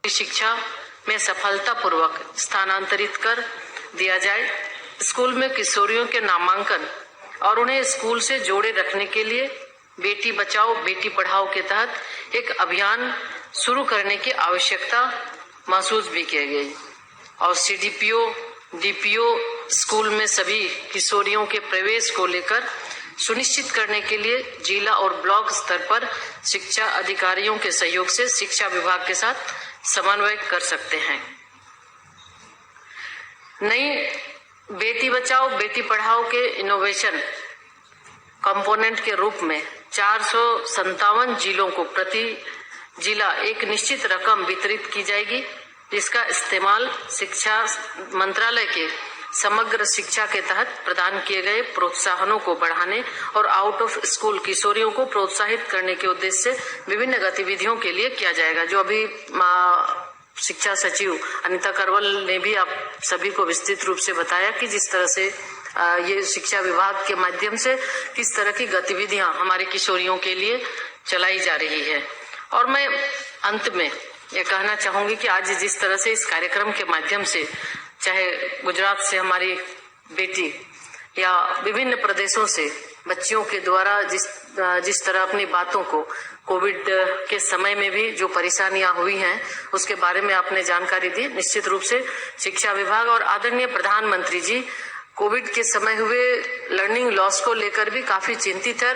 शिक्षा में सफलतापूर्वक स्थानांतरित कर दिया जाए। स्कूल में किशोरियों के नामांकन और उन्हें स्कूल से जोड़े रखने के लिए बेटी बचाओ बेटी पढ़ाओ के तहत एक अभियान शुरू करने की आवश्यकता महसूस भी की गई और सीडीपीओ डीपीओ स्कूल में सभी किशोरियों के प्रवेश को लेकर सुनिश्चित करने के लिए जिला और ब्लॉक स्तर पर शिक्षा अधिकारियों के सहयोग से शिक्षा विभाग के साथ समन्वय कर सकते हैं। नई बेटी बचाओ बेटी पढ़ाओ के इनोवेशन कंपोनेंट के रूप में 457 जिलों को प्रति जिला एक निश्चित रकम वितरित की जाएगी, जिसका इस्तेमाल शिक्षा मंत्रालय के समग्र शिक्षा के तहत प्रदान किए गए प्रोत्साहनों को बढ़ाने और आउट ऑफ स्कूल किशोरियों को प्रोत्साहित करने के उद्देश्य से विभिन्न गतिविधियों के लिए किया जाएगा। जो अभी शिक्षा सचिव अनीता करवल ने भी आप सभी को विस्तृत रूप से बताया कि जिस तरह से ये शिक्षा विभाग के माध्यम से किस तरह की गतिविधियां हमारे किशोरियों के लिए चलाई जा रही है। और मैं अंत में ये कहना चाहूंगी कि आज जिस तरह से इस कार्यक्रम के माध्यम से चाहे गुजरात से हमारी बेटी या विभिन्न प्रदेशों से बच्चियों के द्वारा जिस तरह अपनी बातों को कोविड के समय में भी जो परेशानियां हुई हैं उसके बारे में आपने जानकारी दी, निश्चित रूप से शिक्षा विभाग और आदरणीय प्रधानमंत्री जी कोविड के समय हुए लर्निंग लॉस को लेकर भी काफी चिंतित है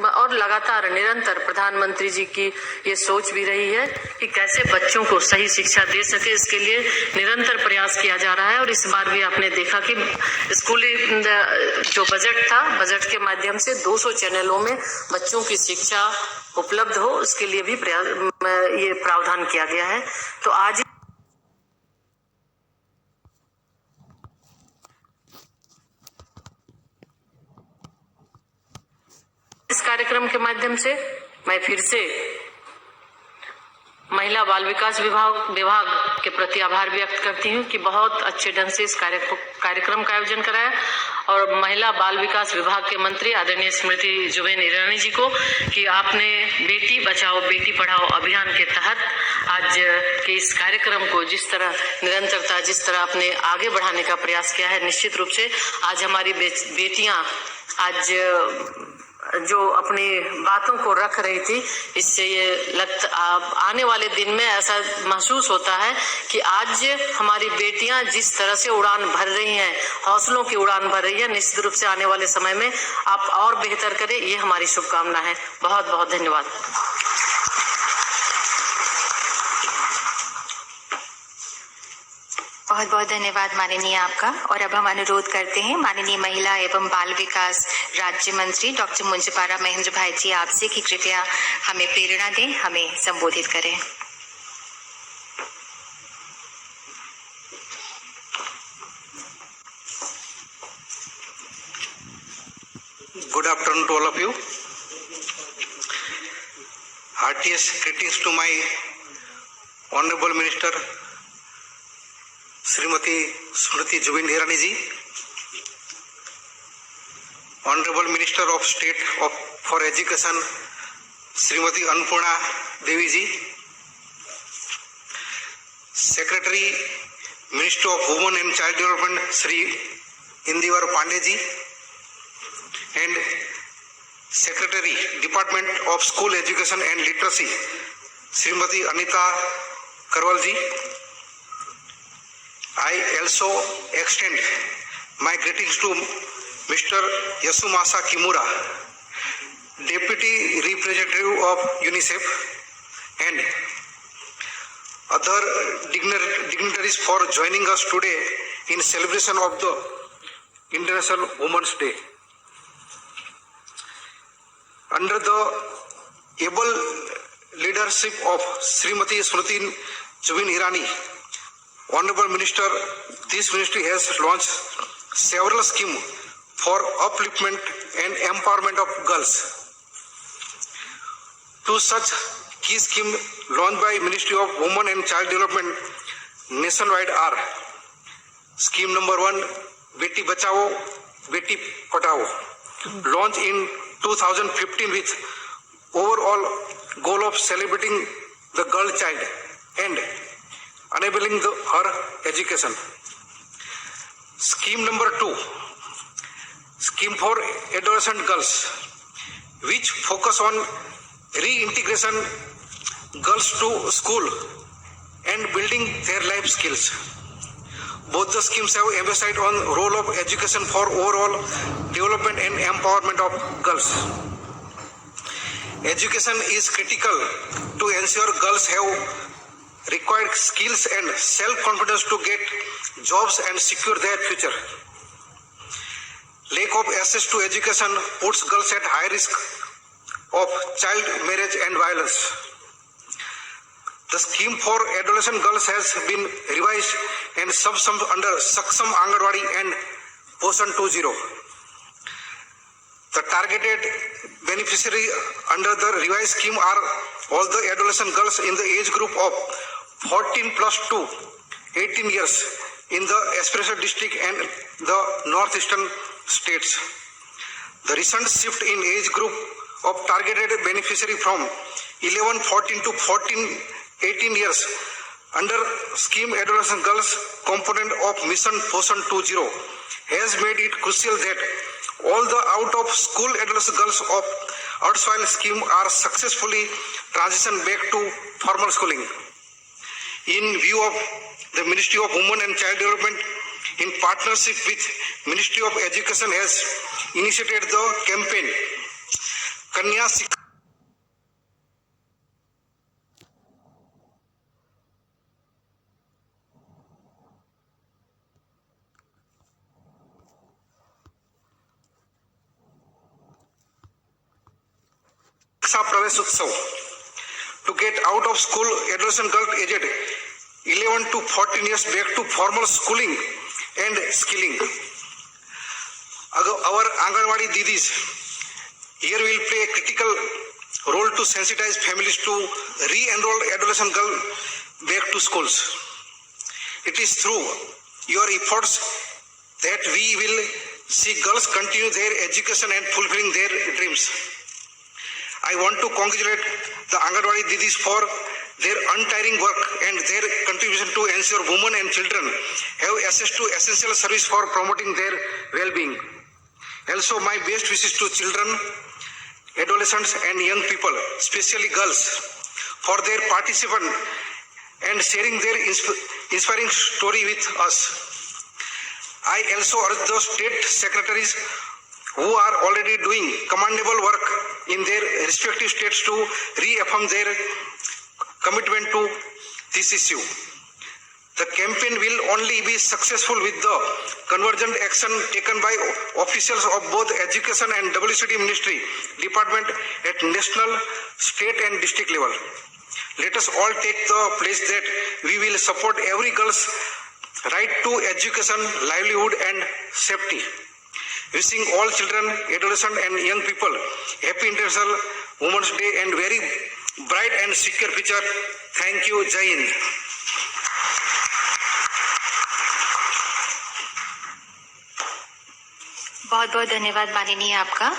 और लगातार निरंतर प्रधानमंत्री जी की ये सोच भी रही है कि कैसे बच्चों को सही शिक्षा दे सके, इसके लिए निरंतर प्रयास किया जा रहा है। और इस बार भी आपने देखा कि स्कूली जो बजट था, बजट के माध्यम से 200 चैनलों में बच्चों की शिक्षा उपलब्ध हो, उसके लिए भी ये प्रावधान किया गया है। तो आज इस कार्यक्रम के माध्यम से मैं फिर से महिला बाल विकास विभाग के प्रति आभार व्यक्त करती हूं कि बहुत अच्छे ढंग से इस कार्यक्रम का आयोजन कराया और महिला बाल विकास विभाग के मंत्री आदरणीय स्मृति जुबिन ईरानी जी को कि आपने बेटी बचाओ बेटी पढ़ाओ अभियान के तहत आज के इस कार्यक्रम को जिस तरह निरंतरता जिस तरह आपने आगे बढ़ाने का प्रयास किया है, निश्चित रूप से आज हमारी बेटियां आज जो अपनी बातों को रख रही थी, इससे ये आने वाले दिन में ऐसा महसूस होता है कि आज हमारी बेटियां जिस तरह से उड़ान भर रही हैं, हौसलों की उड़ान भर रही है, निश्चित रूप से आने वाले समय में आप और बेहतर करें, ये हमारी शुभकामना है। बहुत बहुत धन्यवाद। बहुत बहुत धन्यवाद माननीय आपका। और अब हम अनुरोध करते हैं माननीय महिला एवं बाल विकास राज्य मंत्री डॉक्टर मुंजपारा महेंद्र भाई जी आपसे कि कृपया हमें प्रेरणा दें, हमें संबोधित करें। Good afternoon to all of you. Heartiest greetings to my Honorable Minister Shrimati Smriti Zubin Irani ji, honourable minister of state for education Shrimati Annapurna Devi ji, secretary minister of women and child development Shri Indevar Pandey ji, and secretary department of school education and literacy Shrimati Anita Karwal ji. I also extend my greetings to Mr. Yasumasa Kimura, Deputy Representative of UNICEF, and other dignitaries for joining us today in celebration of the International Women's Day. Under the able leadership of Srimati Smriti Zubin Irani, Honorable Minister, this ministry has launched several schemes for upliftment and empowerment of girls. Two such key schemes launched by Ministry of Women and Child Development nationwide are scheme number 1, Beti Bachao, Beti Padhao, launched in 2015 with overall goal of celebrating the girl child, and enabling her education. Scheme number 2, scheme for adolescent girls, which focus on reintegration girls to school and building their life skills. Both the schemes have emphasized on role of education for overall development and empowerment of girls. Education is critical to ensure girls have required skills and self-confidence to get jobs and secure their future. Lack of access to education puts girls at high risk of child marriage and violence. The scheme for adolescent girls has been revised and subsumed under Saksham Anganwadi and Poshan 2.0. The targeted beneficiary under the revised scheme are all the adolescent girls in the age group of 14 plus to 18 years in the Aspirational District and the northeastern states. The recent shift in age group of targeted beneficiary from 11-14 to 14-18 years under scheme adolescent girls component of Mission Poshan 2.0 has made it crucial that all the out of school adolescent girls of erstwhile scheme are successfully transitioned back to formal schooling. In view of the Ministry of Women and Child Development, in partnership with Ministry of Education, has initiated the campaign Kanya Shiksha. Pravesh Utsav to get out of school adolescent girl aged 11 to 14 years back to formal schooling and skilling. Our Anganwadi Didis here will play a critical role to sensitize families to re-enroll adolescent girl back to schools. It is through your efforts that we will see girls continue their education and fulfilling their dreams. I want to congratulate the Anganwadi Didis for their untiring work and their contribution to ensure women and children have access to essential service for promoting their well-being. Also, my best wishes to children, adolescents and young people, especially girls, for their participation and sharing their inspiring story with us. I also urge the state secretaries who are already doing commendable work in their respective states to reaffirm their commitment to this issue. The campaign will only be successful with the convergent action taken by officials of both Education and WCD Ministry Department at national, state and district level. Let us all take the pledge that we will support every girl's right to education, livelihood and safety. Wishing all children, adolescents and young people happy International Women's Day and very bright and secure future. Thank you. Jai Hind. बहुत बहुत धन्यवाद माननीय आपका।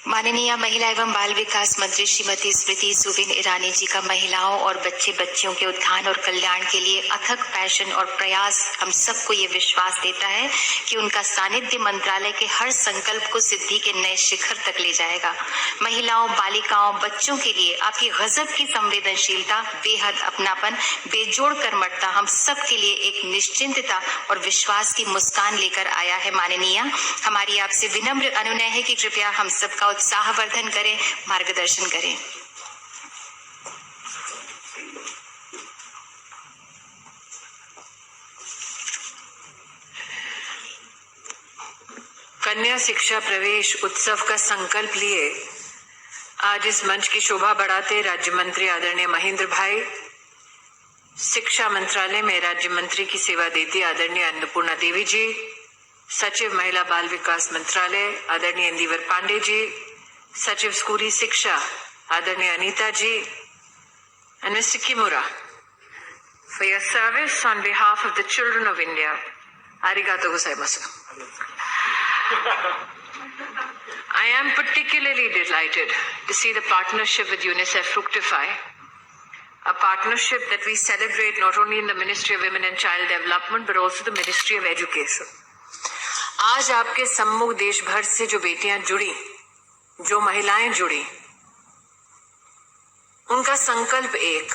माननीय महिला एवं बाल विकास मंत्री श्रीमती स्मृति सुबिन ईरानी जी का महिलाओं और बच्चे बच्चियों के उत्थान और कल्याण के लिए अथक पैशन और प्रयास हम सबको ये विश्वास देता है कि उनका सानिध्य मंत्रालय के हर संकल्प को सिद्धि के नए शिखर तक ले जाएगा। महिलाओं, बालिकाओं, बच्चों के लिए आपकी गजब की संवेदनशीलता, बेहद अपनापन, बेजोड़ कर्मठता हम सब के लिए एक निश्चिंतता और विश्वास की मुस्कान लेकर आया है। माननीय, हमारी आपसे विनम्र अनुनय है कि कृपया हम सबका उत्साहवर्धन करें, मार्गदर्शन करें। कन्या शिक्षा प्रवेश उत्सव का संकल्प लिए आज इस मंच की शोभा बढ़ाते राज्य मंत्री आदरणीय महेंद्र भाई, शिक्षा मंत्रालय में राज्य मंत्री की सेवा देती आदरणीय अन्नपूर्णा देवी जी, सचिव महिला बाल विकास मंत्रालय आदरणीय इंदिवर पांडे जी, सचिव स्कूली शिक्षा आदरणीय अनीता जी, and Mr. Kimura, for your service on behalf of the children of India. Arigato gozaimasu. I am particularly delighted to see the partnership with UNICEF fructify a partnership that we celebrate not only in the Ministry of Women and Child Development but also the Ministry of Education. आज आपके सम्मुख देश भर से जो बेटियां जुड़ी, जो महिलाएं जुड़ी, उनका संकल्प एक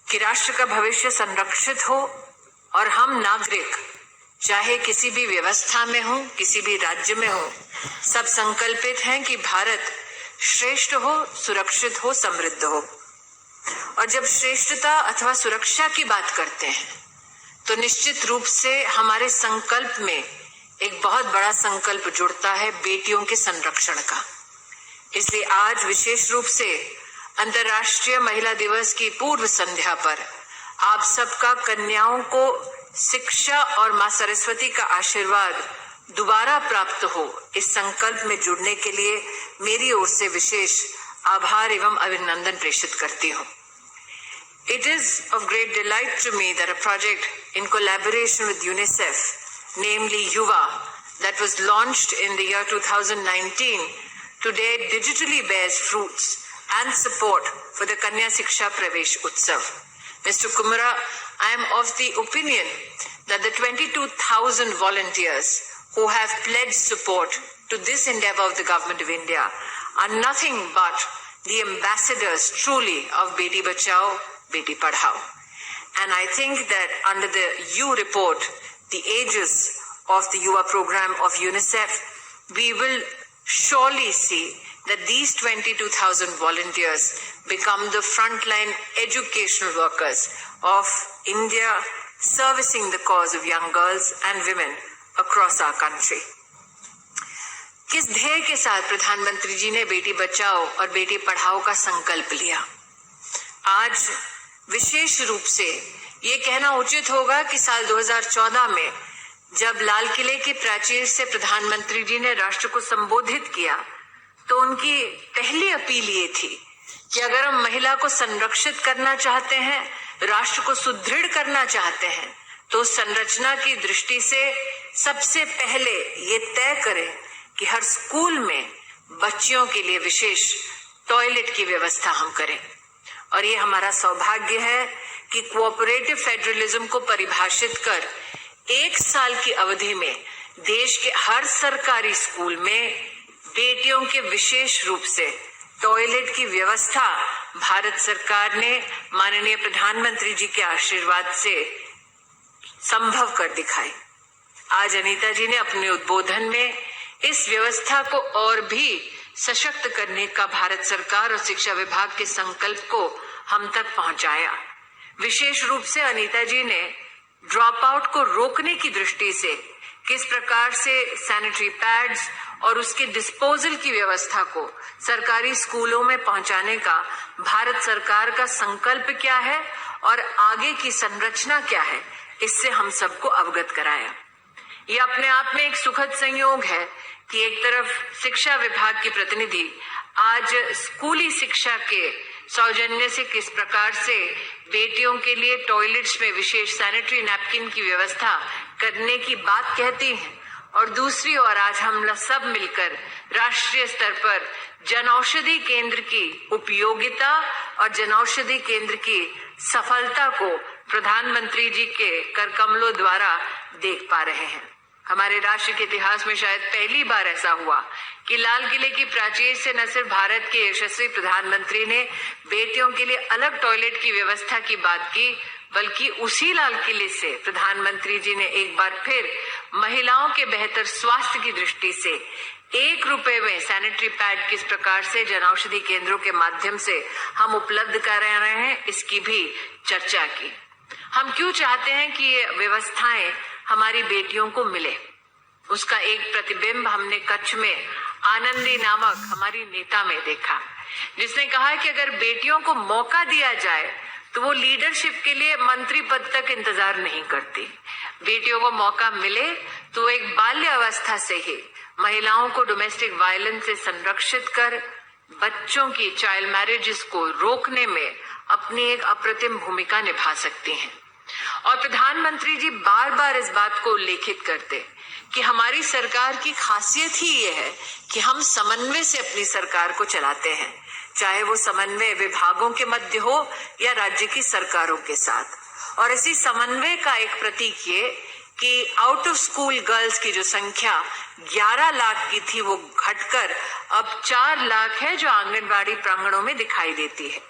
कि राष्ट्र का भविष्य संरक्षित हो और हम नागरिक चाहे किसी भी व्यवस्था में हो, किसी भी राज्य में हो, सब संकल्पित हैं कि भारत श्रेष्ठ हो, सुरक्षित हो, समृद्ध हो। और जब श्रेष्ठता अथवा सुरक्षा की बात करते हैं तो निश्चित रूप से हमारे संकल्प में एक बहुत बड़ा संकल्प जुड़ता है बेटियों के संरक्षण का। इसलिए आज विशेष रूप से अंतर्राष्ट्रीय महिला दिवस की पूर्व संध्या पर आप सबका कन्याओं को शिक्षा और मां सरस्वती का आशीर्वाद दोबारा प्राप्त हो, इस संकल्प में जुड़ने के लिए मेरी ओर से विशेष आभार एवं अभिनंदन प्रेषित करती हूँ। It is of great delight to me that a project in collaboration with UNICEF, namely Yuva, that was launched in the year 2019, today digitally bears fruits and support for the Kanya Shiksha Pravesh Utsav. Mr. Kumara, I am of the opinion that the 22,000 volunteers who have pledged support to this endeavor of the Government of India are nothing but the ambassadors truly of Beti Bachao, Beti Padhao. And I think that under the U report, the aegis of the Yuva program of UNICEF, we will surely see that these 22,000 volunteers become the frontline educational workers of India, servicing the cause of young girls and women across our country. किस ध्येय के साथ प्रधानमंत्री जी ने बेटी बचाओ और बेटी पढ़ाओ का संकल्प लिया? आज विशेष रूप से ये कहना उचित होगा कि साल 2014 में जब लाल किले की प्राचीर से प्रधानमंत्री जी ने राष्ट्र को संबोधित किया तो उनकी पहली अपील ये थी कि अगर हम महिला को संरक्षित करना चाहते हैं, राष्ट्र को सुदृढ़ करना चाहते हैं, तो संरचना की दृष्टि से सबसे पहले ये तय करें कि हर स्कूल में बच्चियों के लिए विशेष टॉयलेट की व्यवस्था हम करें। और ये हमारा सौभाग्य है कि कोऑपरेटिव फेडरलिज्म को परिभाषित कर 1 साल की अवधि में देश के हर सरकारी स्कूल में बेटियों के विशेष रूप से टॉयलेट की व्यवस्था भारत सरकार ने माननीय प्रधानमंत्री जी के आशीर्वाद से संभव कर दिखाई। आज अनीता जी ने अपने उद्बोधन में इस व्यवस्था को और भी सशक्त करने का भारत सरकार और शिक्षा विभाग के संकल्प को हम तक पहुंचाया। विशेष रूप से अनीता जी ने ड्रॉप आउट को रोकने की दृष्टि से किस प्रकार से सैनिटरी पैड्स और उसके डिस्पोजल की व्यवस्था को सरकारी स्कूलों में पहुंचाने का भारत सरकार का संकल्प क्या है और आगे की संरचना क्या है, इससे हम सबको अवगत कराया। ये अपने आप में एक सुखद संयोग है कि एक तरफ शिक्षा विभाग की प्रतिनिधि आज स्कूली शिक्षा के सौजन्य से किस प्रकार से बेटियों के लिए टॉयलेट्स में विशेष सैनिटरी नैपकिन की व्यवस्था करने की बात कहती हैं, और दूसरी ओर आज हम सब मिलकर राष्ट्रीय स्तर पर जनऔषधि केंद्र की उपयोगिता और जनऔषधि केंद्र की सफलता को प्रधानमंत्री जी के करकमलों द्वारा देख पा रहे हैं। हमारे राष्ट्र के इतिहास में शायद पहली बार ऐसा हुआ कि लाल किले की प्राचीर से न सिर्फ भारत के यशस्वी प्रधानमंत्री ने बेटियों के लिए अलग टॉयलेट की व्यवस्था की बात की, बल्कि उसी लाल किले से प्रधानमंत्री जी ने एक बार फिर महिलाओं के बेहतर स्वास्थ्य की दृष्टि से 1 रुपए में सैनिटरी पैड किस प्रकार से जनऔषधि केंद्रों के माध्यम से हम उपलब्ध करा रहे हैं, इसकी भी चर्चा की। हम क्यों चाहते हैं कि ये व्यवस्थाएं हमारी बेटियों को मिले, उसका एक प्रतिबिंब हमने कच्छ में आनंदी नामक हमारी नेता में देखा, जिसने कहा कि अगर बेटियों को मौका दिया जाए तो वो लीडरशिप के लिए मंत्री पद तक इंतजार नहीं करती। बेटियों को मौका मिले तो एक बाल्य अवस्था से ही महिलाओं को डोमेस्टिक वायलेंस से संरक्षित कर बच्चों की चाइल्ड मैरिजेस को रोकने में अपनी एक अप्रतिम भूमिका निभा सकती हैं। और प्रधानमंत्री जी बार बार इस बात को उल्लेखित करते कि हमारी सरकार की खासियत ही ये है कि हम समन्वय से अपनी सरकार को चलाते हैं। चाहे वो समन्वय विभागों के मध्य हो या राज्य की सरकारों के साथ। और इसी समन्वय का एक प्रतीक ये कि आउट ऑफ स्कूल गर्ल्स की जो संख्या 11 लाख की थी वो घटकर अब 4 लाख है, जो आंगनबाड़ी प्रांगणों में दिखाई देती है।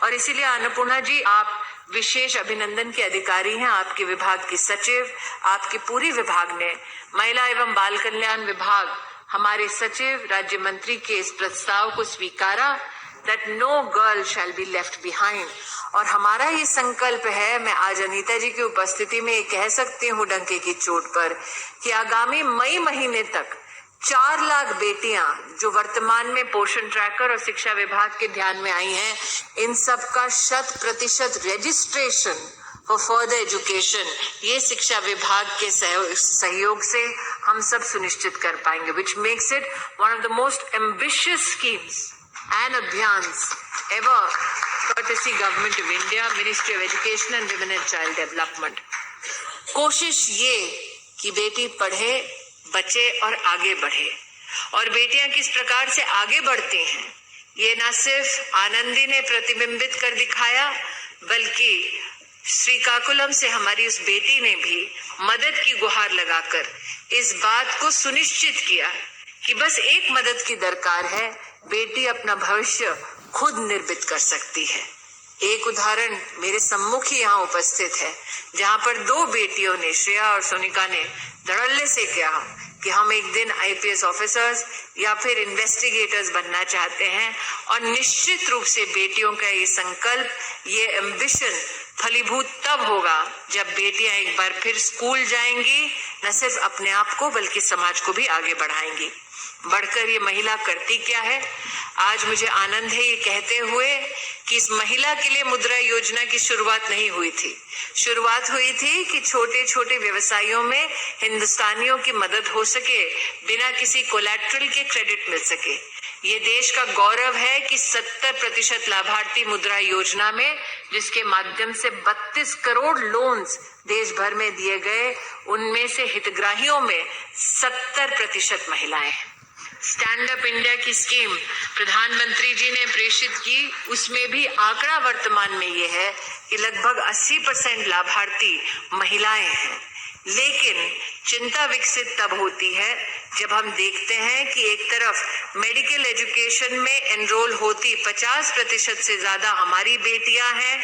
और इसीलिए अन्नपूर्णा जी, आप विशेष अभिनंदन के अधिकारी हैं। आपके विभाग की सचिव, आपके पूरी विभाग ने, महिला एवं बाल कल्याण विभाग, हमारे सचिव, राज्य मंत्री के इस प्रस्ताव को स्वीकारा that no girl shall be left behind। और हमारा ये संकल्प है, मैं आज अनीता जी की उपस्थिति में ये कह सकती हूँ डंके की चोट पर, कि आगामी मई महीने तक 4 लाख बेटियां जो वर्तमान में पोषण ट्रैकर और शिक्षा विभाग के ध्यान में आई हैं, इन सब का 100% रजिस्ट्रेशन फॉर फर्दर एजुकेशन ये शिक्षा विभाग के सहयोग से हम सब सुनिश्चित कर पाएंगे, which makes it one of the most ambitious schemes and abhiyans ever courtesy Government of India, Ministry of Education and Women and Child Development। कोशिश ये कि बेटी पढ़े, बचे और आगे बढ़े। और बेटियां किस प्रकार से आगे बढ़ती हैं ये न सिर्फ आनंदी ने प्रतिबिंबित कर दिखाया, बल्कि श्रीकाकुलम से हमारी उस बेटी ने भी मदद की गुहार लगाकर इस बात को सुनिश्चित किया कि बस एक मदद की दरकार है, बेटी अपना भविष्य खुद निर्मित कर सकती है। एक उदाहरण मेरे सम्मुख ही यहाँ उपस्थित है, जहाँ पर 2 बेटियों ने, श्रेया और सोनिका ने, धड़ल्ले से कहा कि हम एक दिन IPS ऑफिसर्स या फिर इन्वेस्टिगेटर्स बनना चाहते हैं। और निश्चित रूप से बेटियों का ये संकल्प, ये एम्बिशन फलीभूत तब होगा जब बेटियां एक बार फिर स्कूल जाएंगी, न सिर्फ अपने आप को बल्कि समाज को भी आगे बढ़ाएंगी। बढ़कर ये महिला करती क्या है? आज मुझे आनंद है ये कहते हुए कि इस महिला के लिए मुद्रा योजना की शुरुआत नहीं हुई थी। शुरुआत हुई थी कि छोटे छोटे व्यवसायों में हिंदुस्तानियों की मदद हो सके, बिना किसी कोलैटरल के क्रेडिट मिल सके। ये देश का गौरव है कि 70% लाभार्थी मुद्रा योजना में, जिसके माध्यम से 32 करोड़ लोन्स देश भर में दिए गए, उनमें से हितग्राहियों में 70% महिलाएं हैं। स्टैंड अप इंडिया की स्कीम प्रधानमंत्री जी ने प्रेषित की, उसमें भी आंकड़ा वर्तमान में ये है कि लगभग 80% लाभार्थी महिलाएं हैं। लेकिन चिंता विकसित तब होती है जब हम देखते हैं कि एक तरफ मेडिकल एजुकेशन में एनरोल होती 50% से ज्यादा हमारी बेटियां हैं,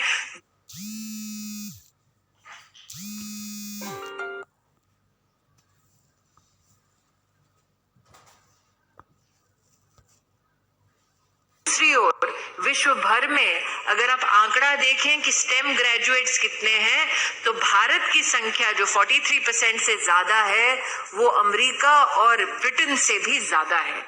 दूसरी ओर विश्व भर में अगर आप आंकड़ा देखें कि स्टेम ग्रेजुएट्स कितने हैं, तो भारत की संख्या जो 43% से ज्यादा है, वो अमेरिका और ब्रिटेन से भी ज्यादा है।